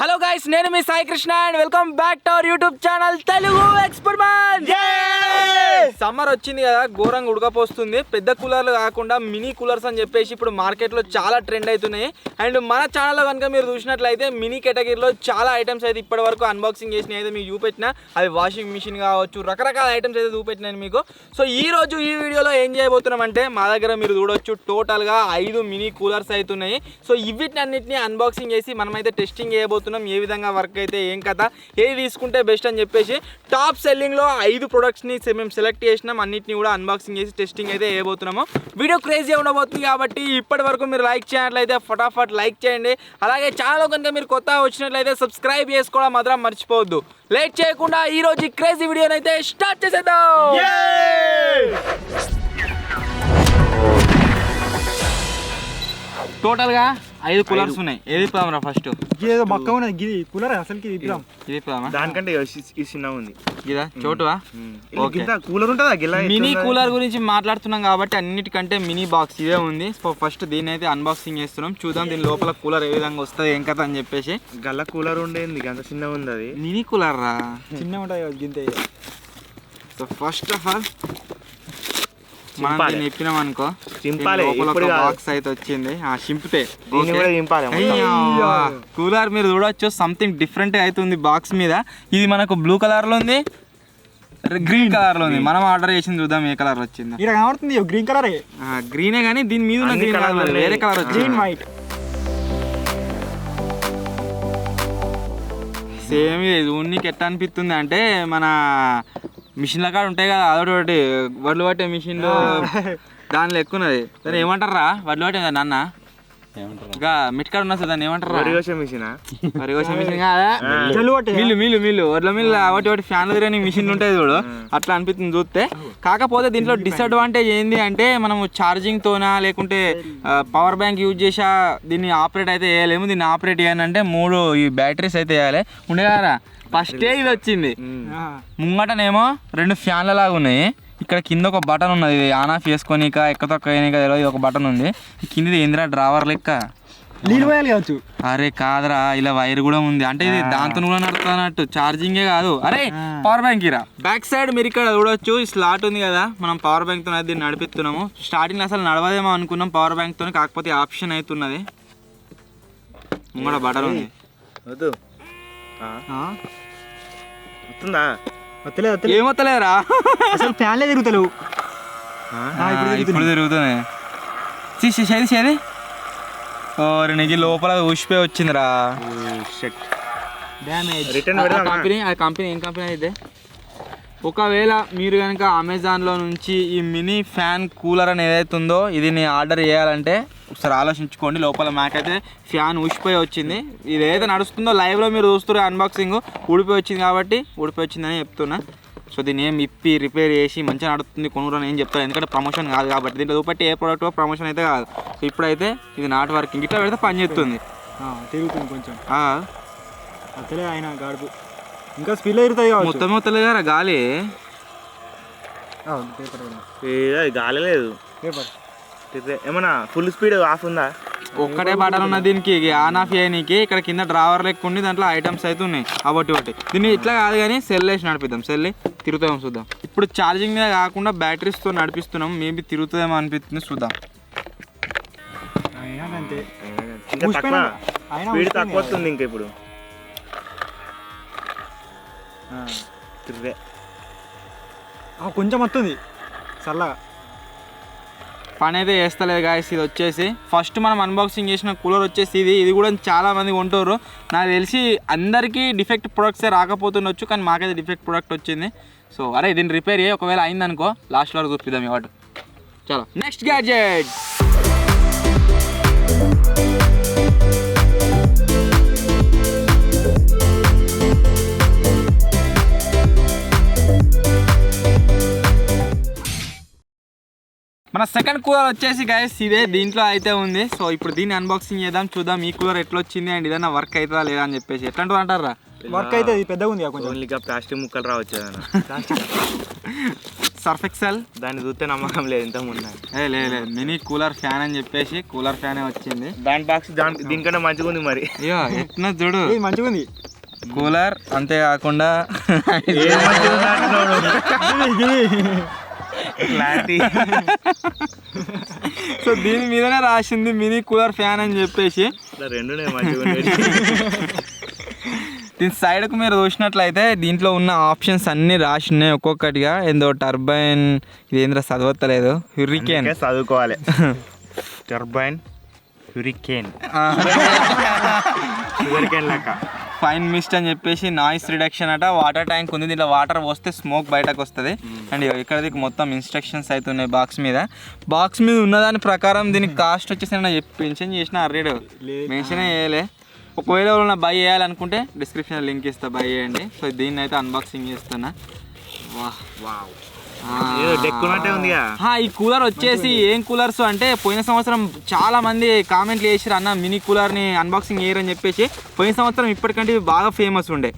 Hello guys, నేను మీ Sai Krishna and welcome back to our YouTube channel Telugu experiment. Summer వచ్చింది కదా, ఘోరంగా ఉడకపోస్తుంది. పెద్ద కూలర్లు కాకుండా మినీ కూలర్స్ అని చెప్పేసి ఇప్పుడు మార్కెట్లో చాలా ట్రెండ్ అవుతున్నాయి. అండ్ మన ఛానల్లో కనుక మీరు చూసినట్లయితే మినీ కేటగిరీలో చాలా ఐటమ్స్ అయితే ఇప్పటి వరకు అన్బాక్సింగ్ చేసినవి అయితే మీకు చూపెట్టిన. అది వాషింగ్ మిషన్ కావచ్చు, రకరకాల ఐటమ్స్ అయితే చూపెట్టినాను మీకు. సో ఈ రోజు ఈ వీడియోలో ఏం చేయబోతున్నాం అంటే, మా దగ్గర మీరు చూడొచ్చు టోటల్గా 5 మినీ కూలర్స్ అవుతున్నాయి. సో వీటిని అన్బాక్సింగ్ చేసి మనమైతే టెస్టింగ్ చేయబోతున్నాం. ఏ విధంగా వర్క్ అయితే, ఏం కథ, ఏది తీసుకుంటే బెస్ట్ అని చెప్పేసి టాప్ సెల్లింగ్లో 5 ప్రొడక్ట్స్ని మేము సెలెక్ట్ చేసినాం. అన్నిటిని కూడా అన్బాక్సింగ్ చేసి టెస్టింగ్ అయితే చేయబోతున్నాము. వీడియో క్రేజీ ఉండబోతుంది కాబట్టి ఇప్పటి వరకు మీరు లైక్ చేసినట్లయితే ఫటాఫట్ లైక్ చేయండి. అలాగే ఛానల్ కనుక మీరు కొత్తగా వచ్చినట్లయితే సబ్స్క్రైబ్ చేసుకోవడం మాత్రం మర్చిపోవద్దు. లేట్ చేయకుండా ఈ రోజు క్రేజీ వీడియోని అయితే స్టార్ట్ చేసేద్దాం. టోటల్గా 5 కూలర్స్ ఉన్నాయి. ఏది ఇద్దాం ఫస్ట్? ఏదో మక్క ఉన్నది కూలర్ అసలుకి ఇది దానికంటే ఈ చిన్న ఉంది ఇదా చోటువా? కూలర్ ఉంటుందా? మినీ కూలర్ గురించి మాట్లాడుతున్నాం కాబట్టి అన్నిటికంటే మినీ బాక్స్ ఇదే ఉంది. సో ఫస్ట్ దీన్ని అయితే అన్బాక్సింగ్ చేస్తున్నాం. చూద్దాం దీని లోపల కూలర్ ఏ విధంగా వస్తుంది, ఏం కథ అని చెప్పేసి. గల్ల కూలర్ ఉండేది అంత చిన్న ఉంది. అది మినీ కూలర్ రా, చిన్న ఉంటుంది గింతే. సో ఫస్ట్ ఆఫ్ ఆల్ మనం దీన్ని ఇప్పినాం అనుకో, బాక్స్ అయితే వచ్చింది. చింపితే కూలర్ మీరు చూడొచ్చు, సంథింగ్ డిఫరెంట్ అవుతుంది బాక్స్ మీద. ఇది మనకు బ్లూ కలర్ లో ఉంది, గ్రీన్ కలర్ లో ఉంది. మనం ఆర్డర్ చేసింది చూద్దాం ఏ కలర్ వచ్చింది. కనబడుతుంది గ్రీన్ కలర్, గ్రీనే కానీ దీని మీద ఉన్న గ్రీన్ కలర్ వేరే కలర్ వచ్చింది, వైట్ సేమ్. ఇది ఉన్నీకి ఎట్లా అనిపిస్తుంది అంటే, మన మిషన్ల కాడ ఉంటాయి కదా, అదొకటి వడ్లు పట్టే మిషన్లు దానిలో ఎక్కున్నది. దాన్ని ఏమంటారా? వడ్లు పట్టే నాన్న ఇంకా మిట్కాడ ఉన్నా సార్, దాన్ని ఏమంటారా? వరిగోసే మిషన్. వరిగోసే మిషన్ కాదా, మిల్లు వడ్ల మిల్లు ఒకటి ఫ్యాన్లు తిరగని మిషన్ ఉంటుంది చూడు, అట్లా అనిపిస్తుంది చూస్తే. కాకపోతే దీంట్లో డిసడ్వాంటేజ్ ఏంది అంటే, మనము ఛార్జింగ్ తోనా లేకుంటే పవర్ బ్యాంక్ యూజ్ చేసా దీన్ని ఆపరేట్ అయితే చేయలేము. దీన్ని ఆపరేట్ చేయాలంటే 3 ఈ బ్యాటరీస్ అయితే వేయాలి. ఉండే కదా ఫస్టే ఇది వచ్చింది. ముంగటనేమో 2 ఫ్యాన్ల లాగా ఉన్నాయి. ఇక్కడ కింద ఒక బటన్ ఉన్నది, ఇది ఆన్ ఆఫ్ చేసుకోనిక ఎక్కతొక్కనిక ఒక బటన్ ఉంది. కింద ఏందిరా డ్రావర్ లెక్క నీళ్ళు పోయాలి కావచ్చు. అరే కాదురా, ఇలా వైర్ కూడా ఉంది. అంటే ఇది దాంతో కూడా నడుతున్నట్టు, ఛార్జింగే కాదు. అరే పవర్ బ్యాంక్ ఇరా. బ్యాక్ సైడ్ మీరు ఇక్కడ చూడొచ్చు, ఈ స్లాట్ ఉంది కదా, మనం పవర్ బ్యాంక్ తో దీన్ని నడిపిస్తున్నాము. స్టార్టింగ్ అసలు నడవదేమో అనుకున్నాం పవర్ బ్యాంక్ తో, కాకపోతే ఆప్షన్ అవుతున్నది. ముంగడ బటన్ ఉంది. వద్దు ఏమొత్తలేరా, అసలు ఫ్యాన్లే తిరుగుతలేవు. ఇప్పుడు తిరుగుతుంది. చేది నీకు లోపల ఊసిపోయి వచ్చిందిరా. కంపెనీ ఏం కంపెనీ అయితే? ఒకవేళ మీరు కనుక అమెజాన్లో నుంచి ఈ మినీ ఫ్యాన్ కూలర్ అని ఏదైతే ఉందో ఇది ఆర్డర్ చేయాలంటే ఒకసారి ఆలోచించుకోండి. లోపల మాకైతే ఫ్యాన్ ఊసిపోయి వచ్చింది. ఇది ఏదైతే నడుస్తుందో లైవ్లో మీరు చూస్తారు అన్బాక్సింగ్, ఊడిపోయి వచ్చింది కాబట్టి ఊడిపోయి వచ్చిందని చెప్తున్నా. సో దీన్ని ఏం ఇప్పి రిపేర్ చేసి మంచిగా నడుస్తుంది కొనుగోలు ఏం చెప్తాను, ఎందుకంటే ప్రమోషన్ కాదు కాబట్టి. దీంట్లో చూపట్టి ఏ ప్రోడక్ట్ ప్రమోషన్ అయితే కాదు. సో ఇప్పుడైతే ఇది నాట్ వర్కింగ్, ఇట్లా పెడితే పని చేస్తుంది, తిరుగుతుంది కొంచెం. అసలే ఆయన గాడుపు ఇంకా స్పీడ్ తిరుగుతుంది మొత్తం మొత్తలేదు కదా గాలి. గాలి లేదు, ఏమన్నా ఫుల్ స్పీడ్ ఆఫ్ ఉందా? ఒక్కటే బటన్ ఉన్నది దీనికి ఆన్ ఆఫ్ చేయనీకి. ఇక్కడ కింద డ్రావర్ లెక్క ఉండి దాంట్లో ఐటమ్స్ అయితే ఉన్నాయి ఒకటి. దీన్ని ఇట్లా కాదు కానీ సెల్ వేసి నడిపిద్దాం, సెల్ తిరుగుతాం చూద్దాం. ఇప్పుడు ఛార్జింగ్ మీద కాకుండా బ్యాటరీస్తో నడిపిస్తున్నాం, మేబీ తిరుగుతుందేమో అనిపిస్తుంది, చూద్దాం. స్పీడ్ తక్కువ వస్తుంది ఇంకా. ఇప్పుడు కొంచెం వస్తుంది చల్లగా. పని అయితే చేస్తలేదు గాయస్. ఇది వచ్చేసి ఫస్ట్ మనం అన్బాక్సింగ్ చేసిన కూలర్ వచ్చేసి ఇది కూడా చాలా మంది కొంటారు. నాకు తెలిసి అందరికీ డిఫెక్ట్ ప్రొడక్ట్సే రాకపోతుండొచ్చు, కానీ మాకైతే డిఫెక్ట్ ప్రొడక్ట్ వచ్చింది. సో అరే దీన్ని రిపేర్ చేయి, ఒకవేళ అయిందనుకో లాస్ట్ వరకు చూపిద్దాం ఇవాటి. చలో నెక్స్ట్ గ్యాడ్జెట్. మన సెకండ్ కూలర్ వచ్చేసి గైస్ ఇదే, దీంట్లో అయితే ఉంది. సో ఇప్పుడు దీన్ని అన్బాక్సింగ్ చేద్దాం, చూద్దాం ఈ కూలర్ ఎట్లా వచ్చింది అండ్ ఏదైనా వర్క్ అవుతుందా లేదా అని చెప్పేసి. ఎట్లాంటి అంటారా? వర్క్ అయితే పెద్దగా ఉంది, ప్లాస్టిక్ ముక్కలు రావచ్చు. Surf Excel. దాన్ని చూస్తే నమ్మకం లేదు ఇంత ముందు. లేదు మినీ కూలర్ ఫ్యాన్ అని చెప్పేసి కూలర్ ఫ్యానే వచ్చింది. దాని బాక్స్ దీనికన్నా మంచిగా ఉంది మరి. అయ్యో ఎట్లా చూడు మంచిగా ఉంది కూలర్. అంతేకాకుండా క్లారిటీ. సో దీని మీదనే రాసింది మినీ కూలర్ ఫ్యాన్ అని చెప్పేసి. రెండునే మంచిగా ఉన్నాయి. దీని సైడ్కు మీరు చూసినట్లయితే దీంట్లో ఉన్న ఆప్షన్స్ అన్నీ రాసి ఉన్నాయి ఒక్కొక్కటిగా. ఏందో టర్బైన్, ఇది ఏంద్ర చదవత్తలేదు, హ్యూరికేన్ చదువుకోవాలి. టర్బైన్, హ్యూరికేన్, హ్యూరికేన్ లెక్క. ఫైన్ మిస్ట్ అని చెప్పేసి, నాయిస్ రిడక్షన్ అట, వాటర్ ట్యాంక్ ఉంది, దీంట్లో వాటర్ పోస్తే స్మోక్ బయటకు వస్తుంది. అండ్ ఇక్కడ మొత్తం ఇన్స్ట్రక్షన్స్ అయితే ఉన్నాయి బాక్స్ మీద. బాక్స్ మీద ఉన్నదాని ప్రకారం దీనికి కాస్ట్ వచ్చేసి మెన్షన్ చేసిన అర్రేడు మెన్షన్ చేయలే. ఒకవేళ ఎవరైనా బై చేయాలనుకుంటే డిస్క్రిప్షన్ లింక్ ఇస్తా, బై చేయండి. సో దీన్ని అయితే అన్బాక్సింగ్ చేస్తున్నా. ఈ కూలర్ వచ్చేసి ఏం కూలర్స్ అంటే, పోయిన సంవత్సరం చాలా మంది కామెంట్లు చేసారు అన్న మినీ కూలర్ని అన్బాక్సింగ్ చేయరని చెప్పేసి. పోయిన సంవత్సరం ఇప్పటికంటే బాగా ఫేమస్ ఉండే.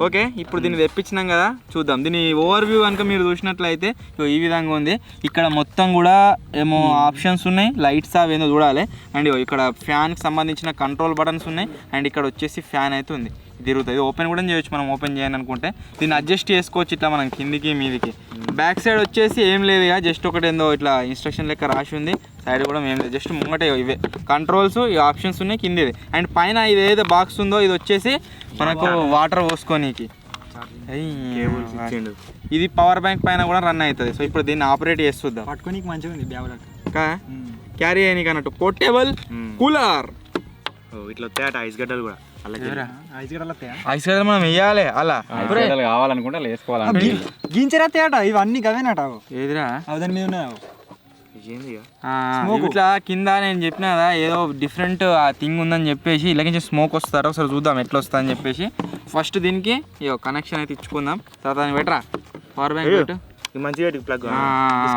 ఓకే, ఇప్పుడు దీన్ని తెప్పించినాం కదా, చూద్దాం. దీని ఓవర్ వ్యూ కనుక మీరు చూసినట్లయితే ఈ విధంగా ఉంది. ఇక్కడ మొత్తం కూడా ఏమో ఆప్షన్స్ ఉన్నాయి, లైట్స్ అవి ఏందో చూడాలి. అండ్ ఇక్కడ ఫ్యాన్కి సంబంధించిన కంట్రోల్ బటన్స్ ఉన్నాయి. అండ్ ఇక్కడ వచ్చేసి ఫ్యాన్ అయితే ఉంది, తిరుగుతుంది. ఓపెన్ కూడా చేయొచ్చు మనం, ఓపెన్ చేయాలి అనుకుంటే. దీన్ని అడ్జస్ట్ చేసుకోవచ్చు ఇట్లా మనం కిందికి మీదికి. బ్యాక్ సైడ్ వచ్చేసి ఏం లేదు ఇక, జస్ట్ ఒకటి ఏందో ఇట్లా ఇన్స్ట్రక్షన్ లెక్క రాసి ఉంది. సైడ్ కూడా ఏం లేదు, జస్ట్ ముంగటే ఇవే కంట్రోల్స్, ఈ ఆప్షన్స్ ఉన్నాయి కిందిది. అండ్ పైన ఇది ఏదో బాక్స్ ఉందో ఇది వచ్చేసి మనకు వాటర్ పోసుకోనీకి. ఇది పవర్ బ్యాంక్ పైన కూడా రన్ అవుతుంది. సో ఇప్పుడు దీన్ని ఆపరేట్ చేస్తుందాం. పట్టుకోనికి మంచిగా ఉంది క్యారీ అయ్యనికి అన్నట్టు. Portable cooler. ఇట్లా వస్తాయట ఐస్ గడ్డలు కూడా. ఐస్ గడ్డలు మనం వేయాలి అలా కావాలనుకుంటే వేసుకోవాలి. గించరత్తేట ఇవన్నీ గవేనట. ఏదిరా దాని మీద ఉన్నాయి. ఇట్లా కింద నేను చెప్పిన కదా ఏదో డిఫరెంట్ ఆ థింగ్ ఉందని చెప్పేసి, ఇలాగే స్మోక్ వస్తారు. ఒకసారి చూద్దాం ఎట్లా వస్తుంది అని చెప్పేసి. ఫస్ట్ దీనికి కనెక్షన్ అయితే ఇచ్చుకుందాం. తర్వాత దాన్ని పెట్టరా పవర్ బ్యాంక్ పెట్టు.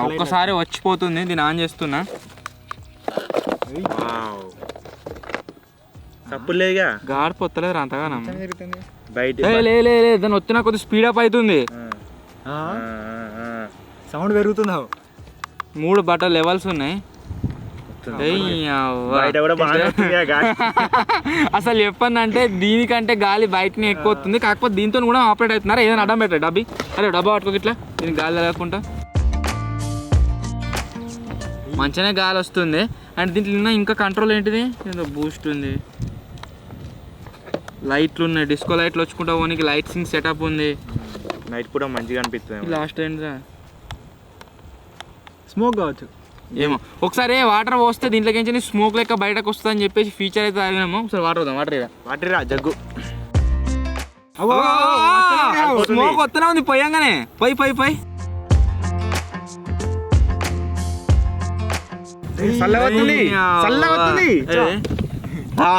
ఒక్కసారి వచ్చిపోతుంది. దీన్ని ఆన్ చేస్తున్నా. తప్పులేగా గాడి పొత్తలేదు అంతగా బయట. దాన్ని వచ్చిన కొద్దిగా స్పీడప్ అవుతుంది, సౌండ్ పెరుగుతుంది. 3 బటన్ లెవెల్స్ ఉన్నాయి. అసలు చెప్పండి, దీనికంటే గాలి బయటనే ఎక్కువ వస్తుంది. కాకపోతే దీంతో కూడా ఆపరేట్ అవుతున్నారు. ఏదైనా అడ్డం పెట్టారు డబ్బీ. అరే డబ్బా పట్టుకో ఇట్లా, దీనికి గాలి లేకుండా మంచిగానే గాలి వస్తుంది. అండ్ దీంట్లో ఇంకా కంట్రోల్ ఏంటిది, ఏదో బూస్ట్ ఉంది, లైట్లు ఉన్నాయి, డిస్కో లైట్లు వచ్చుకుంటా పోనీకి లైట్సింగ్ సెటప్ ఉంది. నైట్ కూడా మంచిగా అనిపిస్తుంది. లాస్ట్ ఏంటిదా స్మోక్ కావచ్చు ఏమో. ఒకసారి వాటర్ పోస్తే దీంట్లోకి స్మోక్ లెక్క బయటకు వస్తుంది అని చెప్పేసి ఫీచర్ అయితే తాగినాము. ఒకసారి వాటర్ వద్దాం. వాటర్ జగ్గు స్మోక్ వస్తూనే ఉంది పోయంగానే. పై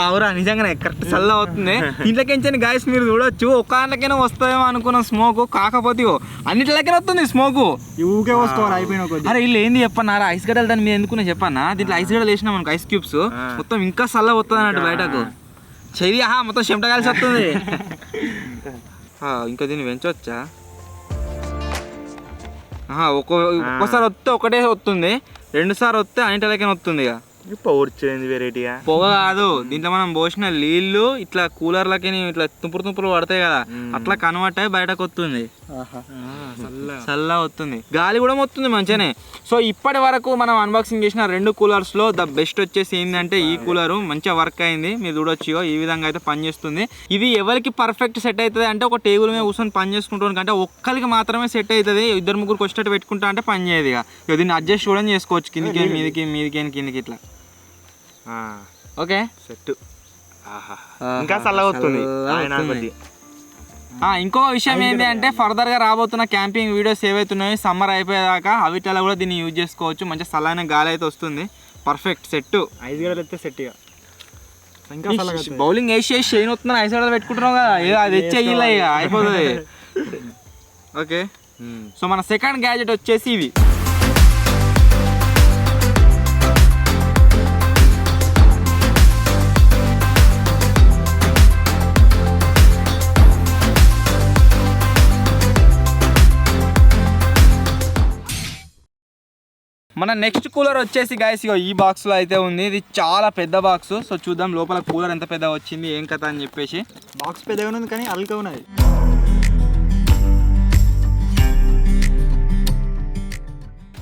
అవురా, నిజంగానే కరెక్ట్ చల్ల అవుతుంది. ఇంట్లోకించని గాయస్ మీరు చూడొచ్చు. ఒక దాంట్లోకైనా వస్తాయేమో అనుకున్నాం స్మోక్, కాకపోతే అన్నింటిలోకైనా వస్తుంది స్మోక్. ఊకే వసుకోవాలి అయిపోయిన. అరే వీళ్ళు ఏంది చెప్పన్నా, ఐస్ గడ్డలు దాని మీద ఎందుకున్నా చెప్పన్నా. దీంట్లో ఐస్ గడ్డలు వేసినాం మనకు, ఐస్ క్యూబ్స్ మొత్తం ఇంకా చల్ల వస్తుంది అన్నట్టు బయటకు. చెవి మొత్తం చెమట కలిసి వస్తుంది. ఇంకా దీన్ని పెంచవచ్చా? ఒక్కోసారి వస్తే ఒకటే వస్తుంది, 2 సార్లు వస్తే అన్నింటిలోకైనా వస్తుంది. ఇక పొగ వెరైటీగా పొగ కాదు, దీంట్లో మనం పోసిన నీళ్ళు ఇట్లా కూలర్లకి ఇట్లా తుంపురు పడతాయి కదా, అట్లా కన్వర్ట్ అయ్యి బయటకు వస్తుంది. చల్ల వస్తుంది, గాలి కూడా వస్తుంది మంచిగానే. సో ఇప్పటి వరకు మనం అన్బాక్సింగ్ చేసిన 2 కూలర్స్ లో ద బెస్ట్ వచ్చేసి ఏంటంటే ఈ కూలర్ మంచిగా వర్క్ అయింది. మీరు చూడొచ్చు ఈ విధంగా అయితే పనిచేస్తుంది. ఇది ఎవరికి పర్ఫెక్ట్ సెట్ అవుతుంది అంటే, ఒక టేబుల్ మీద కూర్చొని పని చేసుకుంటాను కంటే ఒక్కరికి మాత్రమే సెట్ అవుతుంది. 2-3 వచ్చేటట్టు పెట్టుకుంటా అంటే పని చేయదు. ఇక దీన్ని అడ్జస్ట్ కూడా చేసుకోవచ్చు, కిందికి మీదికి కిందికి ఇట్లా. Okay set. ఇంకా చల్లగా వస్తుంది. ఇంకో విషయం ఏంటి అంటే, ఫర్దర్ గా రాబోతున్న క్యాంపింగ్ వీడియోస్ ఏవైతున్నాయో సమ్మర్ అయిపోయేదాకా అవిటలా కూడా దీన్ని యూజ్ చేసుకోవచ్చు. మంచిగా చల్లైన గాలి అయితే వస్తుంది. Perfect set. 5 గంటలు అయితే సెట్. ఇక బౌలింగ్ వేసి షెయిన్ వస్తున్నా 5 గంటలు పెట్టుకుంటున్నావు కదా, అది తెచ్చేయిలా ఇక అయిపోతుంది. ఓకే, సో మన సెకండ్ గ్యాజెట్ వచ్చేసి ఇవి. మన నెక్స్ట్ కూలర్ వచ్చేసి గైస్ ఇగో ఈ బాక్స్ లో అయితే ఉంది. ఇది చాలా పెద్ద బాక్స్. సో చూద్దాం లోపల కూలర్ ఎంత పెద్ద వచ్చింది ఏం కథ అని చెప్పేసి. బాక్స్ పెద్దగా ఉంది కానీ అల్గా ఉన్నది.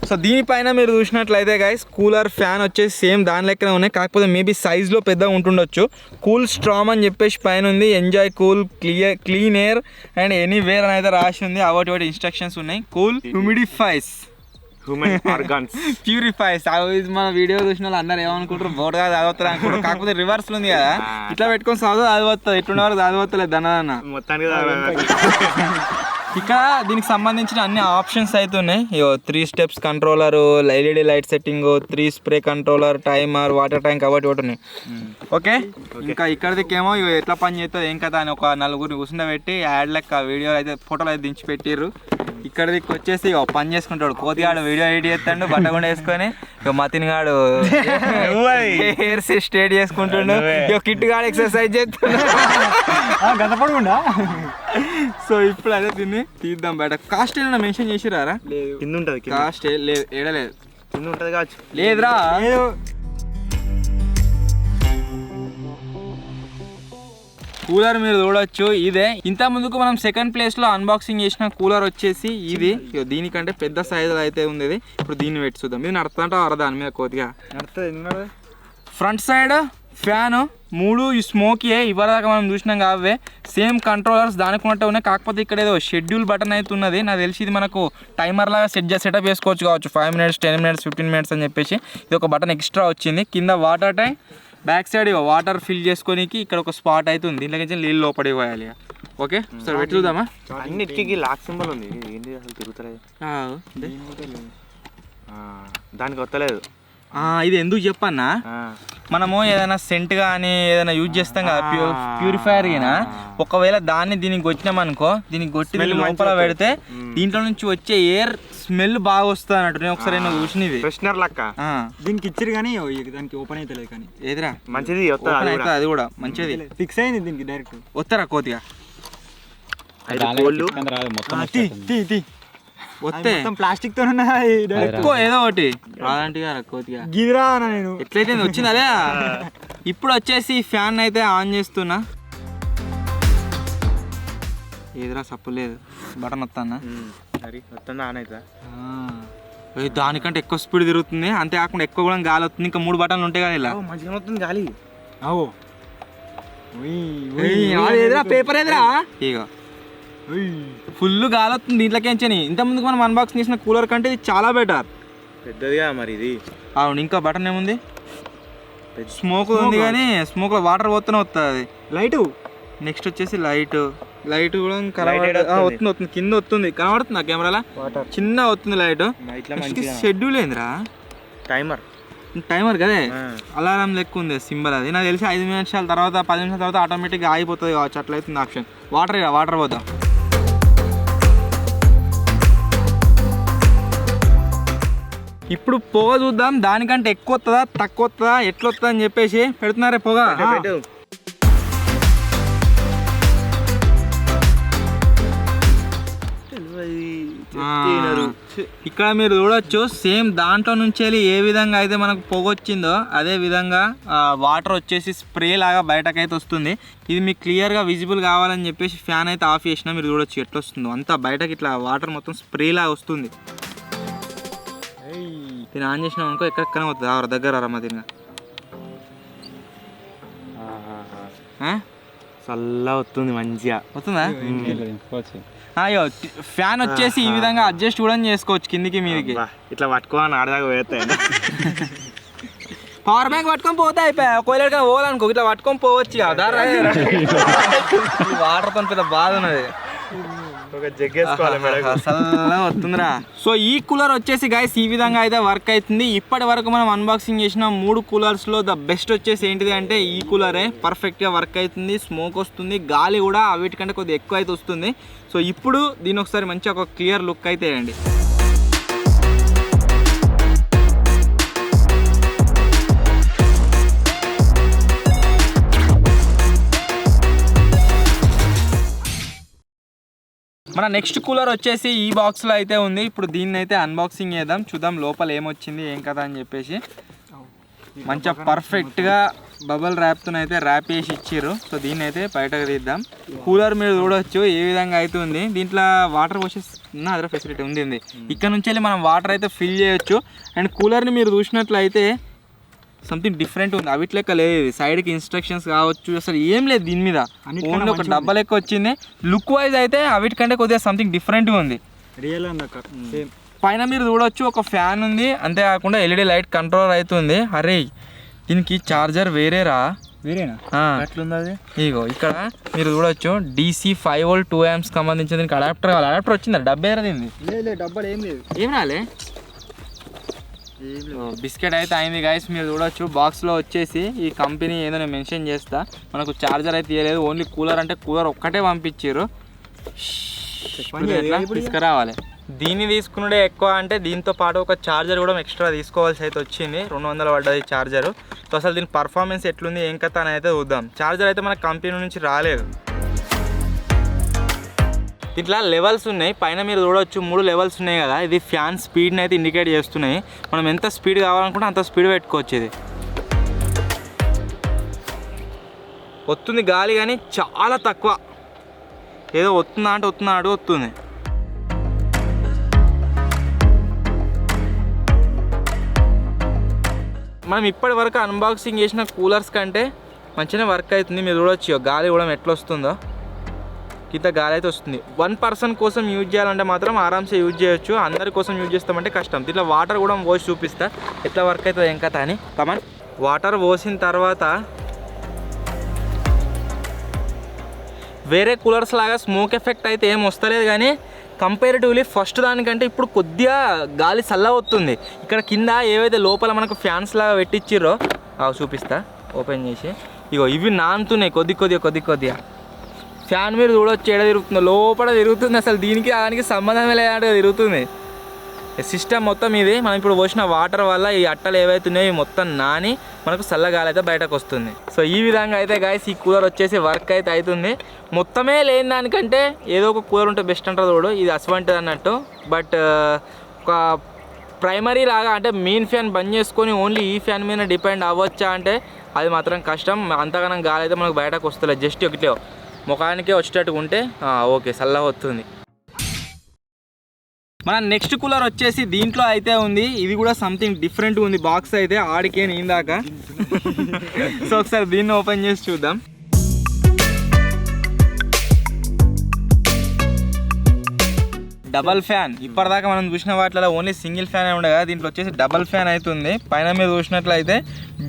సో దీనిపైన మీరు చూసినట్లయితే గైస్ కూలర్ ఫ్యాన్ వచ్చేసి సేమ్ దాని లెక్కనే ఉన్నాయి, కాకపోతే మేబీ సైజ్లో పెద్దగా ఉంటుండొచ్చు. కూల్ స్ట్రామ్ అని చెప్పేసి పైన ఉంది. Enjoy cool clean air and anywhere అని అయితే రాసి ఉంది. అవటి ఇన్స్ట్రక్షన్స్ ఉన్నాయి. Cool humidifies human organs purifies. మన వీడియో చూసిన వాళ్ళు అందరు ఏమనుకుంటారు బోర్డుగా చదువుతారు అనుకుంటారు, కాకపోతే రివర్స్లో ఉంది కదా, ఇట్లా పెట్టుకొని చదువుతుంది. ఎట్లుండే వరకు చదవతలేదు దన్న. మొత్తానికి ఇక్కడ దీనికి సంబంధించిన అన్ని ఆప్షన్స్ అయితే ఉన్నాయి. 3 steps controller, LED light setting, 3 spray controller, timer, water tank అవటి ఒకటి ఉన్నాయి. ఓకే, ఇంకా ఇక్కడికేమో ఎట్లా పని చేస్తుంది ఏం కదా అని ఒక 4 కూర్చుండబెట్టి యాడ్ లెక్క వీడియో అయితే ఫోటోలు అయితే దించి పెట్టిర్రు. ఇక్కడికి వచ్చేసి పని చేసుకుంటాడు. కోతిగాడు వీడియో ఎడిట్ చేస్తాడు బట్టగుండ వేసుకొని. మతిన్ గాడు హెయిర్ స్ట్రేట్ చేసుకుంటుండు. కిట్ గాడు ఎక్సర్సైజ్ చేస్తుండు. గతపడకుండా. సో ఇప్పుడు అదే దీన్ని తీద్దాం బయట. కాస్ట్ ఏమైనా మెన్షన్ చేసిరారా? కింద ఉంటుంది. కాస్ట్ లేదు, ఏడలేదు, కింద ఉంటుంది కావచ్చు. లేదురా. కూలర్ మీరు చూడొచ్చు ఇదే. ఇంత ముందుకు మనం సెకండ్ ప్లేస్ లో అన్బాక్సింగ్ చేసిన కూలర్ వచ్చేసి ఇది. దీనికంటే పెద్ద సైజు అయితే ఉంది ఇది. ఇప్పుడు దీన్ని పెట్టి చూద్దాం. ఇది నడుతుంటా దాని మీద కొద్దిగా నడుతుంది. ఫ్రంట్ సైడ్ ఫ్యాన్ 3 స్మోకీ ఇవ్వదాకా మనం చూసినాం కావే. సేమ్ కంట్రోలర్స్ దానికి ఉన్నట్టు ఉన్నాయి, కాకపోతే ఇక్కడ ఏదో షెడ్యూల్ బటన్ అయితే ఉన్నది. నాకు తెలిసి ఇది మనకు టైమర్ లాగా సెటప్ చేసుకోవచ్చు కావచ్చు. 5 మినిట్స్, 10 మినిట్స్, 15 మినిట్స్ అని చెప్పేసి ఇది ఒక బటన్ ఎక్స్ట్రా వచ్చింది. కింద water tank, back side water fill చేసుకోనికి ఇక్కడ ఒక స్పాట్ అయితే ఉంది. దీంట్లోకి నీళ్ళు లోపడికి పోయాలి. ఓకే సరే పెట్టి చూద్దామా. అన్నిటికీ లాక్ సింబల్ ఉంది. ఏంటి అసలు తిరుగుతలేదు, దానికి వస్తలేదు. ఇది ఎందుకు చెప్పన్నా, మనము ఏదైనా సెంట్ కానీ ఏదైనా యూజ్ చేస్తాం కదా ప్యూరిఫైయర్ అయినా, ఒకవేళ దాన్ని దీనికి కొట్టినామనుకో, దీనికి కొట్టి లోపల పెడితే దీంట్లో నుంచి వచ్చే ఎయిర్ స్మెల్ బాగా వస్తుంది అన్నట్టు. నేను ఒకసారి చూసినది ఫ్రెషనర్ లెక్క దీనికి ఇచ్చారు కానీ దానికి ఓపెన్ అయితే లేదు. కానీ ఏదిరా మంచిది అది కూడా మంచిది ఫిక్స్ అయింది దీనికి డైరెక్ట్. వస్తారా కోతిగా వస్తే ప్లాస్టిక్ తో ఎక్కువ ఏదో ఒకటి రాదంటిగా కోతిగా గిదిరా నేను ఎట్లయితే వచ్చింది అదే. ఇప్పుడు వచ్చేసి ఫ్యాన్ అయితే ఆన్ చేస్తున్నా. ఏదిరా సప్పు లేదు, బటన్ వస్తానా ఆన్ అవుతా. దానికంటే ఎక్కువ స్పీడ్ తిరుగుతుంది, అంతేకాకుండా ఎక్కువ కూడా గాలి వస్తుంది. ఇంకా 3 బటన్లు ఉంటాయి కదా ఇలా. మంచిగా వస్తుంది గాలి. పేపర్ ఏదిరా ఇక ఫుల్ గాలి వస్తుంది దీంట్లోకి. ఇంత ముందుకు మనం అన్బాక్సింగ్ చేసిన కూలర్ కంటే ఇది చాలా బెటర్. పెద్దదిగా మరి ఇది. అవును, ఇంకా బటన్ ఏముంది, స్మోక్ ఉంది కానీ స్మోక్ లో వాటర్ పోతూనే వస్తుంది. లైట్ నెక్స్ట్ వచ్చేసి లైట్ కూడా వస్తుంది, కింద వస్తుంది, కనబడుతుంది కెమెరాలో చిన్న వస్తుంది లైట్. షెడ్యూల్ ఏందిరా, టైమర్ కదే అలారం లెక్క ఉంది సింబల్. అది నాకు తెలిసి 5 నిమిషాల తర్వాత 10 నిమిషాల తర్వాత ఆటోమేటిక్గా ఆగిపోతుంది కావచ్చు. అట్లయితుంది ఆప్షన్. వాటర్ పోతాం. ఇప్పుడు పొగ చూద్దాం, దానికంటే ఎక్కువ వస్తుందా తక్కువ వస్తుందా ఎట్లా వస్తుందా అని చెప్పేసి పెడుతున్నారే పొగ. ఇక్కడ మీరు చూడొచ్చు సేమ్ దాంట్లో నుంచి వెళ్ళి ఏ విధంగా అయితే మనకు పొగ వచ్చిందో అదే విధంగా వాటర్ వచ్చేసి స్ప్రే లాగా బయటకైతే వస్తుంది. ఇది మీకు క్లియర్గా విజిబుల్ కావాలని చెప్పేసి ఫ్యాన్ అయితే ఆఫ్ చేసినా మీరు చూడొచ్చు ఎట్లా వస్తుందో. అంతా బయటకి ఇట్లా వాటర్ మొత్తం స్ప్రే లాగా వస్తుంది. దీన్ని ఆన్ చేసినాం అనుకో ఎక్కడెక్కడ అవుతుంది దగ్గర రమ్మ దీనిగా చల్ల వస్తుంది మంచిగా వస్తుందా. అయ్యో ఫ్యాన్ వచ్చేసి ఈ విధంగా అడ్జస్ట్ కూడా చేసుకోవచ్చు కిందికి మీదికి. ఇట్లా పట్టుకోని ఆడదాకా పోతాయి. పవర్ బ్యాంక్ పట్టుకొని పోతే అయిపోయా. ఒకవేళ పోవాలనుకో ఇట్లా పట్టుకొని పోవచ్చు. వాటర్తో పెద్ద బాధ ఉన్నది. వస్తుందిరా. సో ఈ కూలర్ వచ్చేసి గైస్ ఈ విధంగా అయితే వర్క్ అవుతుంది. ఇప్పటి వరకు మనం అన్బాక్సింగ్ చేసిన 3 కూలర్స్ లో ద బెస్ట్ వచ్చేసి ఏంటిది అంటే ఈ కూలరే. పర్ఫెక్ట్ గా వర్క్ అవుతుంది, స్మోక్ వస్తుంది, గాలి కూడా వీటికంటే కొద్దిగా ఎక్కువ అయితే వస్తుంది. సో ఇప్పుడు దీని ఒకసారి మంచిగా ఒక క్లియర్ లుక్ అయితే వేయండి. మన నెక్స్ట్ కూలర్ వచ్చేసి ఈ బాక్స్లో అయితే ఉంది. ఇప్పుడు దీన్ని అయితే అన్బాక్సింగ్ చేద్దాం, చూద్దాం లోపల ఏమొచ్చింది ఏం కదా అని చెప్పేసి. మంచిగా పర్ఫెక్ట్గా బబుల్ ర్యాప్తో అయితే ర్యాప్ చేసి ఇచ్చారు. సో దీన్ని అయితే బయటకు తీద్దాం. కూలర్ మీరు చూడవచ్చు ఏ విధంగా అయితే ఉంది. దీంట్లో వాటర్ పోసేసి అదర్ ఫెసిలిటీ ఉంది. ఇక్కడ నుంచి వెళ్ళి మనం వాటర్ అయితే ఫిల్ చేయొచ్చు. అండ్ కూలర్ని మీరు చూసినట్లయితే సంథింగ్ డిఫరెంట్ ఉంది, అవిట్ లెక్క లేదు. సైడ్కి ఇన్స్ట్రక్షన్స్ కావచ్చు, అసలు ఏం లేదు దీని మీద, ఓన్లీ ఒక డబ్బా లెక్క వచ్చింది. లుక్ వైజ్ అయితే అవిటికంటే కొద్దిగా సంథింగ్ డిఫరెంట్గా ఉంది. Real same. పైన మీరు చూడవచ్చు ఒక ఫ్యాన్ ఉంది, అంతేకాకుండా ఎల్ఈడి లైట్ కంట్రోలర్ అవుతుంది. అరే దీనికి ఛార్జర్ వేరేరా? వేరేనా? ఎట్లుంది అది? ఇగో ఇక్కడ మీరు చూడొచ్చు DC 5 volt 2 amps సంబంధించిన దీనికి అడాప్టర్ కావాలి. అడాప్టర్ వచ్చిందా? డబ్బే దీన్ని లేదు, డబ్బాలు ఏం లేదు. ఏం రాలే. బిస్కెట్ అయితే అయింది గైస్. మీరు చూడొచ్చు బాక్స్లో వచ్చేసి ఈ కంపెనీ ఏదో నేను మెన్షన్ చేస్తా. మనకు ఛార్జర్ అయితే ఇవ్వలేదు, ఓన్లీ కూలర్ అంటే కూలర్ ఒక్కటే పంపించారు. తీసుకురావాలి. దీన్ని తీసుకున్నాడే ఎక్కువ అంటే దీంతో పాటు ఒక ఛార్జర్ కూడా ఎక్స్ట్రా తీసుకోవాల్సి అయితే వచ్చింది. 200 పడ్డది ఛార్జరు. సో అసలు దీని పర్ఫార్మెన్స్ ఎట్లుంది ఏం కథ అని అయితే చూద్దాం. ఛార్జర్ అయితే మన కంపెనీ నుంచి రాలేదు. ఇట్లా లెవెల్స్ ఉన్నాయి, పైన మీరు చూడవచ్చు 3 లెవెల్స్ ఉన్నాయి కదా. ఇది ఫ్యాన్ స్పీడ్ని అయితే ఇండికేట్ చేస్తున్నాయి. మనం ఎంత స్పీడ్ కావాలనుకుంటే అంత స్పీడ్ పెట్టుకోవచ్చు. ఇది వస్తుంది గాలి కానీ చాలా తక్కువ, ఏదో వస్తుందా అంటే వస్తుంది. మనం ఇప్పటి వరకు అన్బాక్సింగ్ చేసిన కూలర్స్ కంటే మంచిగానే వర్క్ అవుతుంది. మీరు చూడవచ్చు గాలి కూడా ఎట్లా వస్తుందో, ఇంత గాలి అయితే వస్తుంది. 1 person కోసం యూజ్ చేయాలంటే మాత్రం ఆరామ్సే యూజ్ చేయొచ్చు. అందరి కోసం యూజ్ చేస్తామంటే కష్టం. ఇట్లా వాటర్ కూడా పోసి చూపిస్తా ఎట్లా వర్క్ అవుతుంది ఏం కథ అని. కమాన్. వాటర్ పోసిన తర్వాత వేరే కూలర్స్ లాగా స్మోక్ ఎఫెక్ట్ అయితే ఏం వస్తలేదు, కానీ కంపారిటివ్లీ ఫస్ట్ దానికంటే ఇప్పుడు కొద్దిగా గాలి చల్లగా వస్తుంది. ఇక్కడ కింద ఏవైతే లోపల మనకు ఫ్యాన్స్ లాగా పెట్టించిర్రో అవి చూపిస్తా ఓపెన్ చేసి. ఇగో ఇవి నానుతున్నాయి కొద్దిగా. ఫ్యాన్ మీరు చూడొచ్చు ఏడ తిరుగుతుందో, లోపల తిరుగుతుంది. అసలు దీనికి దానికి సంబంధమే లేదంటే తిరుగుతుంది. సిస్టమ్ మొత్తం ఇది. మనం ఇప్పుడు పోసిన వాటర్ వల్ల ఈ అట్టలు ఏవైతే ఉన్నాయో మొత్తం నాని మనకు చల్లగాలి అయితే బయటకు వస్తుంది. సో ఈ విధంగా అయితే గాయస్ ఈ కూలర్ వచ్చేసి వర్క్ అయితే అవుతుంది. మొత్తమే లేని దానికంటే ఏదో ఒక కూలర్ ఉంటే బెస్ట్ అంటారు చూడు, ఇది అటువంటిది అన్నట్టు. బట్ ఒక ప్రైమరీ లాగా అంటే మెయిన్ ఫ్యాన్ బంద్ చేసుకొని ఓన్లీ ఈ ఫ్యాన్ మీద డిపెండ్ అవ్వచ్చా అంటే అది మాత్రం కష్టం. అంతగానం గాలి అయితే మనకు బయటకు వస్తలేదు. జస్ట్ ఒకటే ముఖానికే వచ్చేటట్టుగా ఉంటే ఓకే చల్లగా వస్తుంది. మన నెక్స్ట్ కూలర్ వచ్చేసి దీంట్లో అయితే ఉంది. ఇది కూడా సంథింగ్ డిఫరెంట్ ఉంది. బాక్స్ అయితే ఆడికే ఇందాక. సో ఒకసారి దీన్ని ఓపెన్ చేసి చూద్దాం. Double fan. ఇప్పటిదాకా మనం చూసిన వాటిలో ఓన్లీ సింగిల్ ఫ్యాన్ ఉండే కదా, దీంట్లో వచ్చేసి డబల్ ఫ్యాన్ అవుతుంది. పైన మీరు చూసినట్లయితే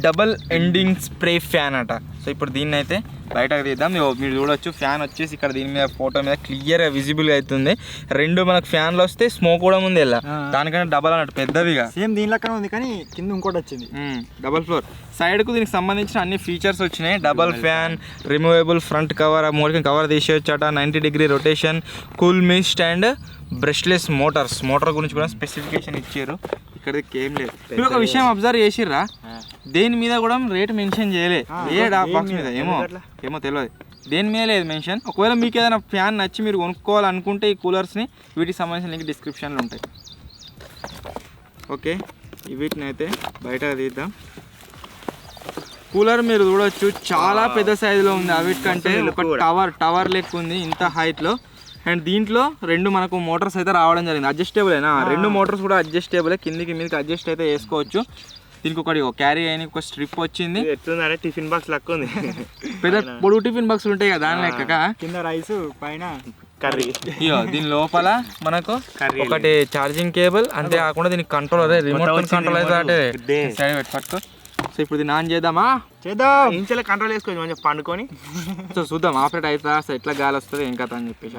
డబల్ ఎండింగ్ స్ప్రే ఫ్యాన్ అట. సో ఇప్పుడు దీన్ని అయితే బయటకు తీద్దాం. మీరు చూడొచ్చు ఫ్యాన్ వచ్చేసి ఇక్కడ దీని మీద ఫోటో మీద క్లియర్గా విజిబుల్గా అవుతుంది. 2 మనకు ఫ్యాన్లు వస్తే స్మోక్ కూడా ఉంది ఇలా, దానికంటే డబల్ అన్నట్టు పెద్దవిగా. సేమ్ దీని లెక్కనే ఉంది కానీ కింద ఇంకోటి వచ్చింది. Double floor. సైడ్కు దీనికి సంబంధించిన అన్ని ఫీచర్స్ వచ్చినాయి. Double fan, removable front cover, మూలకి కవర్ తీసేయచ్చట, 90 degree rotation, cool mist and brushless motor గురించి కూడా స్పెసిఫికేషన్ ఇచ్చారు. ఇక్కడ ఏం లేదు. మీరు ఒక విషయం అబ్జర్వ్ చేసిర్రా, దేని మీద కూడా రేట్ మెన్షన్ చేయలే. ఏ బాక్స్ మీద ఏమో తెలియదు, దేని మీద లేదు మెన్షన్. ఒకవేళ మీకు ఏదైనా ఫ్యాన్ నచ్చి మీరు కొనుక్కోవాలనుకుంటే ఈ కూలర్స్ని వీటికి సంబంధించిన లింక్ డిస్క్రిప్షన్లో ఉంటాయి. ఓకే, వీటిని అయితే బయట తీద్దాం. కూలర్ మీరు చూడొచ్చు చాలా పెద్ద సైజులో ఉంది. వీటికంటే ఒక టవర్ లెక్క ఉంది ఇంత హైట్లో. అండ్ దీంట్లో 2 మనకు మోటార్స్ అయితే రావడం జరిగింది. అడ్జస్టబులేనా? 2 మోటార్స్ కూడా అడ్జస్టబులే, కిందికి మీదకి అడ్జస్ట్ అయితే చేసుకోవచ్చు. దీనికి ఒకటి క్యారీ అయిన ఒక స్ట్రిప్ వచ్చింది. ఎట్లుందంటే టిఫిన్ బాక్స్ లెక్క ఉంది. పెద్ద పొడుగు టిఫిన్ బాక్స్లు ఉంటాయి కదా దాని లెక్క. కింద రైస్ పైన కర్రీ. దీని లోపల మనకు ఒకటి ఛార్జింగ్ కేబుల్, అంతేకాకుండా దీనికి కంట్రోల్ రిమోట్ కంట్రోల్ అయితే సైడ్ పెట్టుకో. సో ఇప్పుడు దీన్ని ఆన్ చేద్దాం. ఇంచెల కంట్రోల్ చేసుకోవచ్చు మంచిగా పండుకొని. సో చూద్దాం ఆపరేట్ అవుతుందా, అసలు ఎట్లా గాలి వస్తుంది ఏం కథ అని చెప్పేసి.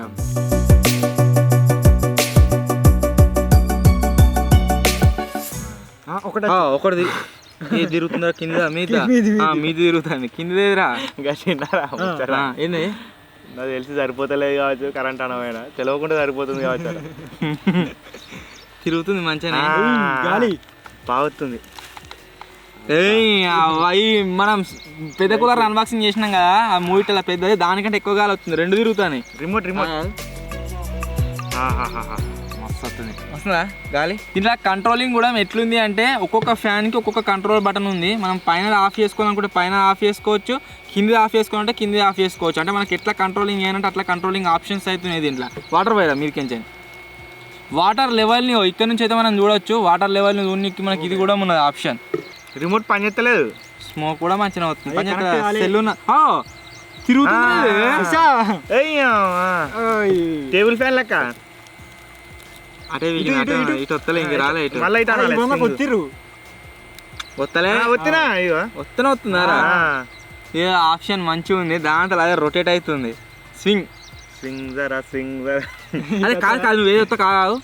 ఒకటి తిరుగుతుందా కింద మీద తిరుగుతుంది కిందరా ఏంది నాకు తెలిసి సరిపోతలేదు కావచ్చు. కరెంట్ అనమైనా తెలియకుండా సరిపోతుంది కావచ్చు. తిరుగుతుంది మంచిగా గాలి బాగుతుంది. అవి మనం పెద్ద కూలర్ అన్బాక్సింగ్ చేసినాం కదా, ఆ మూవీలో పెద్దది, దానికంటే ఎక్కువ గాలి వస్తుంది. 2 తిరుగుతాయి. రిమోట్ మస్తు వస్తుంది. వస్తుందా గాలి? దీంట్లో కంట్రోలింగ్ కూడా ఎట్లుంది అంటే ఒక్కొక్క ఫ్యాన్కి ఒక్కొక్క కంట్రోల్ బటన్ ఉంది. మనం పైన ఆఫ్ చేసుకోవాలనుకుంటే పైన ఆఫ్ చేసుకోవచ్చు, కింది ఆఫ్ చేసుకోవాలంటే కింది ఆఫ్ చేసుకోవచ్చు. అంటే మనకి ఎట్లా కంట్రోలింగ్ ఏనంటే అట్లా కంట్రోలింగ్ ఆప్షన్స్ అవుతున్నాయి దీంట్లో. వాటర్ పోయారా మీరుకించండి. వాటర్ లెవెల్ని ఇక్కడ నుంచి అయితే మనం చూడొచ్చు. వాటర్ లెవెల్ని చూడడానికి మనకి ఇది కూడా ఉన్నది ఆప్షన్. రిమోట్ పని చేస్తలేదు. స్మోక్ కూడా మంచిగా అవుతుంది. సెల్ తిరుగుతుంది. టేబుల్ ఫ్యాన్ లెక్క. అటే ఇటు వస్తలే, ఇంక రాలే ఇటు. మళ్ళీ వచ్చిర్రు వస్తలే వచ్చినా వస్తూనే వస్తుందారా. ఏ ఆప్షన్ మంచిగా ఉంది. దాంట్లో అదే రొటేట్ అవుతుంది. స్వింగ్ అదే కాదు కాదు నువ్వు ఏది వస్తా కాదు.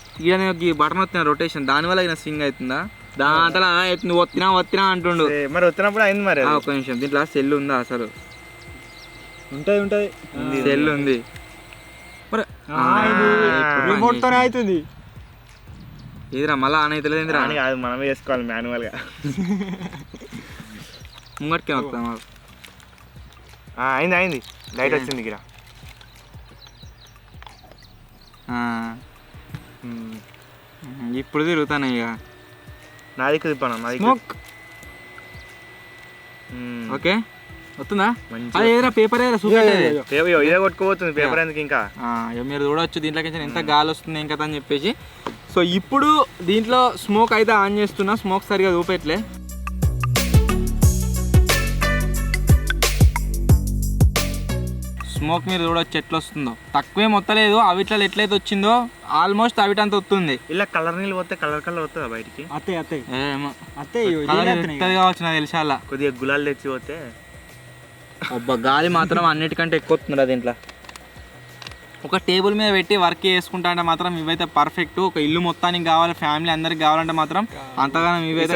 ఈ బటన్ వస్తున్నా రొటేషన్, దానివల్ల ఈయన స్వింగ్ అవుతుందా? దాంట్లో నువ్వు వత్తినా అంటుండు. మరి వచ్చినప్పుడు అయింది మరి. ఒక నిమిషం, దీంట్లో సెల్ ఉందా అసలు? ఉంటది సెల్ ఉంది. మరి రిమోట్ తోనే అవుతుంది. ఏదిరా మళ్ళీ ఆన్ అవుతలేదు ఏందిరా? కాదు మనమే చేసుకోవాలి మాన్యువల్ గా. ముంగట్కే వస్తాం. అయింది లైట్ వచ్చింది ఇక్కడ. ఇప్పుడు తిరుగుతాను ఇక. నాది తిప్పాను. ఓకే వస్తుందా? అదే ఏదైనా పేపర్ ఏదైనా చూపెట్టేది. ఇదే కొట్టుకోబోతుంది పేపర్ ఎందుకు ఇంకా. మీరు చూడవచ్చు దీంట్లోకి ఎంత గాలి వస్తుంది ఇంకా అని చెప్పేసి. సో ఇప్పుడు దీంట్లో స్మోక్ అయితే ఆన్ చేస్తున్నా. స్మోక్ సరిగా చూపెట్టలే. స్మోక్ మీరు చూడవచ్చు ఎట్లా వస్తుందో. తక్కువేం వస్తలేదు. అవిట్లా ఎట్లయితే వచ్చిందో ఆల్మోస్ట్ అవిటంత వస్తుంది. ఇలా కలర్ నీళ్ళు పోతే కలర్ వస్తుందా బయటికి? కావచ్చు నాకు తెలిసి. అలా కొద్దిగా గులాలు తెచ్చి పోతే అబ్బా గాలి మాత్రం అన్నిటికంటే ఎక్కువ వస్తుంది దీంట్లో. ఒక టేబుల్ మీద పెట్టి వర్క్ చేసుకుంటా అంటే మాత్రం ఇవైతే పర్ఫెక్ట్. ఒక ఇల్లు మొత్తానికి కావాలి, ఫ్యామిలీ అందరికి కావాలంటే మాత్రం అంతగానో ఇవైతే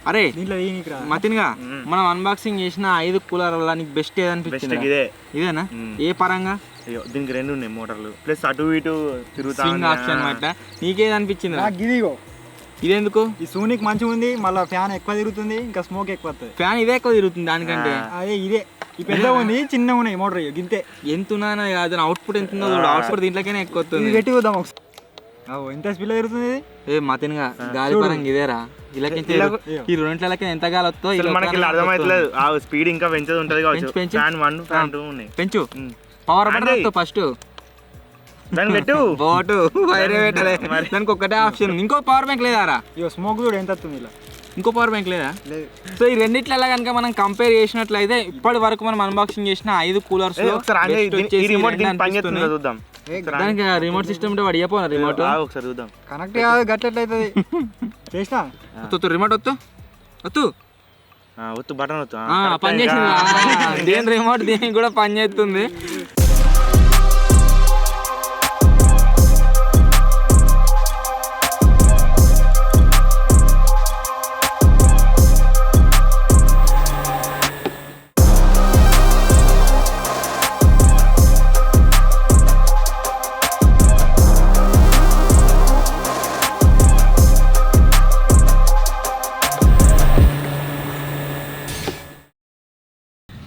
అరే మతిన్గా మనం అన్బాక్సింగ్ చేసిన 5 కూలర్ల నీకు బెస్ట్ ఏదనిపించింది? ఇదేనా? ఏ పరంగా? దీనికి 2 ఉన్నాయి మోటార్లు ప్లస్ అటు ఇటు తిరుగుతా ఆప్షన్ మాట. నీకేదనిపించింది? ఇదెందుకు? ఈ సూనికి మంచిగా ఉంది. మళ్ళీ ఫ్యాన్ ఎక్కువ తిరుగుతుంది, ఇంకా స్మోక్ ఎక్కువ వస్తుంది. ఫ్యాన్ ఇదే ఎక్కువ తిరుగుతుంది దానికంటే. అదే ఇదే ఈ పెద్ద ఉంది, చిన్నగా ఉన్నాయి మోటార్. గింతే ఎంత ఉన్నా కాదు, అవుట్పుట్ ఎంత ఉందో అవుట్పుట్ దీంట్లోకైనా ఎక్కువ వస్తుంది. పెట్టి చూద్దాం ఒకసారి. ఎంత స్పీడ్ తిరుగుతుంది? ఏ మతిన్గా గాలి పరంగా ఇదేరా. ఈ రెంట్లకి ఎంత గాలి వస్తుందో మనకి అర్థమవుతలేదు. ఆ స్పీడ్ ఇంకా పెంచేది ఉంటది కావచ్చు. ఫ్యాన్ 1 ఫ్యాన్ 2 ఉన్నాయి. పెంచు పవర్ బటన్ ఫస్ట్. దాన్ని పెట్టు బోటు వైరే పెట్టలే. దానికి ఒక్కటే ఆప్షన్. ఇంకో పవర్ బ్యాంక్ లేదా? స్మోక్ చూడు ఎంత వస్తుంది. ఇలా ఇంకో పవర్ బ్యాంక్ లేదా? సో ఈ రెండిట్ల కనుక మనం కంపేర్ చేసినట్లయితే ఇప్పటి వరకు మనం అన్బాక్సింగ్ చేసిన 5 కూలర్స్ దానికి రిమోట్ సిస్టమ్ ఉంటే వాడు చెప్పు. రిమోట్ ఒకసారి చూద్దాం. కనెక్ట్ కాదు గట్లయితుంది. చేసినా రిమోట్ వత్తు బటన్ వత్తు పని చేసింది. దేని రిమోట్ దీనికి కూడా పని చేస్తుంది.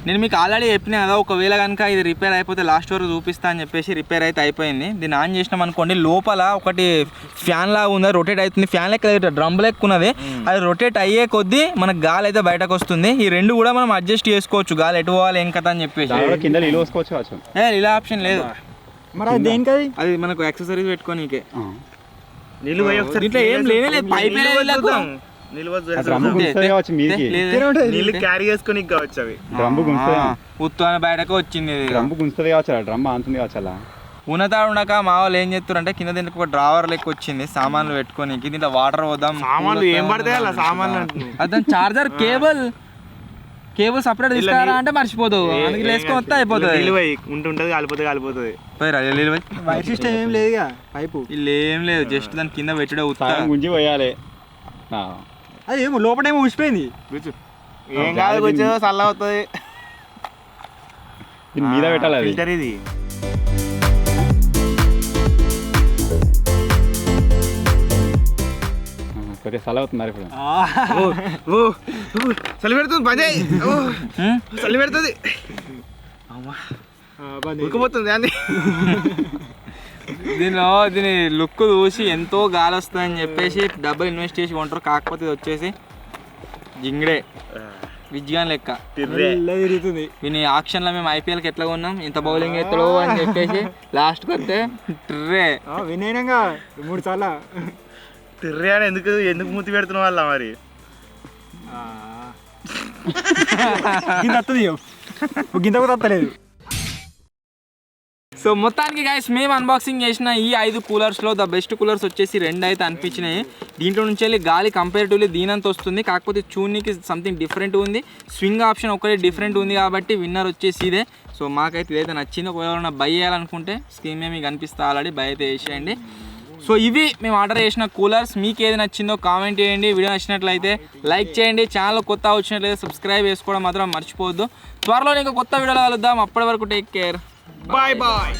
నేను మీకు ఆల్రెడీ చెప్పినా కదా, ఒకవేళ కనుక ఇది రిపేర్ అయిపోతే లాస్ట్ వరకు చూపిస్తా అని చెప్పేసి రిపేర్ అయితే అయిపోయింది. దీన్ని ఆన్ చేసినాం అనుకోండి, లోపల ఒకటి ఫ్యాన్ లాగా ఉంది, రొటేట్ అవుతుంది. ఫ్యాన్ లెక్క డ్రమ్ లెక్క ఉన్నది. అది రొటేట్ అయ్యే కొద్దీ మనకు గాలి అయితే బయటకు వస్తుంది. ఈ రెండు కూడా మనం అడ్జస్ట్ చేసుకోవచ్చు, గాలి ఎటు పోవాలి ఏం కదా అని చెప్పేసి. ఇలా ఆప్షన్ లేదు. అది మనకు యాక్సెసరీస్ పెట్టుకోనీకే. దీంట్లో ఏం లేదు, పైప్ క్యారీ చేసుకొని కావచ్చు. అవి ఉత్తు బయటకు వచ్చింది. కావచ్చు ఉన్నతాడు ఉండక మా వాళ్ళు ఏం చేస్తారు అంటే కింద దీనికి ఒక డ్రావర్ లెక్క వచ్చింది సామాన్లు పెట్టుకోనికి. దీంట్లో వాటర్ పోదాం, సామాన్లు ఏం పడతాయి అలా సామాన్లు. దాని చార్జర్ కేబుల్ సపరేట్ తీసుకురా అంటే మర్చిపోతావు, అందుకే వేసుకొని వస్తే అయిపోతుంది. ఉంటుంటది, కాలిపోతుంది. వైర్ సిస్టమ్ ఏం లేదు, పైపు ఇల్లు ఏం లేదు, జస్ట్ దాని కింద పెట్టుడే గుంజి పోయాలి. అది ఏమో లోపలేమో ఊసిపోయింది. ఏం కాదు, కొంచెం చల్ల అవుతుంది. మీద పెట్టాలి ఫిల్టర్ ఇది. కొద్దిగా చల్ల అవుతున్నారు ఇప్పుడు. చలి పెడుతుంది, పని చలి పెడుతుంది. ఉడకపోతుంది అని దీని లుక్ చూసి ఎంతో గాలి వస్తుందని చెప్పేసి డబ్బులు ఇన్వెస్ట్ చేసి కొంటారు. కాకపోతే ఇది వచ్చేసి జింగడే విజ్ఞాన్ లెక్క తిరుగుతుంది. దీని ఆక్షన్లో మేము ఐపీఎల్కి ఎట్లా కొన్నాం ఇంత బౌలింగ్ ఎత్తడో అని చెప్పేసి లాస్ట్కి వస్తే ట్రే వినయనంగా 3 సార్లు తిర్రే అని ఎందుకు మూతి పెడుతున్నావు వాళ్ళ మరి గింత వస్తుంది గింత కూడా వస్తలేదు. సో మొత్తానికి గైస్ మేము అన్బాక్సింగ్ చేసిన ఈ 5 కూలర్స్లో ద బెస్ట్ కూలర్స్ వచ్చేసి 2 అయితే అనిపించినాయి. దీంట్లో నుంచి వెళ్ళి గాలి కంపేరిటివ్లీ దీనంత వస్తుంది. కాకపోతే చూడడానికి సంథింగ్ డిఫరెంట్ ఉంది. స్వింగ్ ఆప్షన్ ఒకటే డిఫరెంట్ ఉంది కాబట్టి విన్నర్ వచ్చేసి ఇదే. సో మాకైతే ఇదైతే నచ్చింది. ఒకవేళ బై చేయాలనుకుంటే స్క్రీన్ మీద మీకు కనిపిస్తా ఆల్రెడీ బై అయితే వేసేయండి. సో ఇవి మేము ఆర్డర్ చేసిన కూలర్స్. మీకు ఏది నచ్చిందో కామెంట్ చేయండి. వీడియో నచ్చినట్లయితే లైక్ చేయండి. ఛానల్ కొత్త వచ్చినట్లయితే సబ్స్క్రైబ్ చేసుకోవడం మాత్రం మర్చిపోవద్దు. త్వరలో ఇంకా కొత్త వీడియోలో కలుద్దాం. అప్పటి వరకు టేక్ కేర్. Bye bye.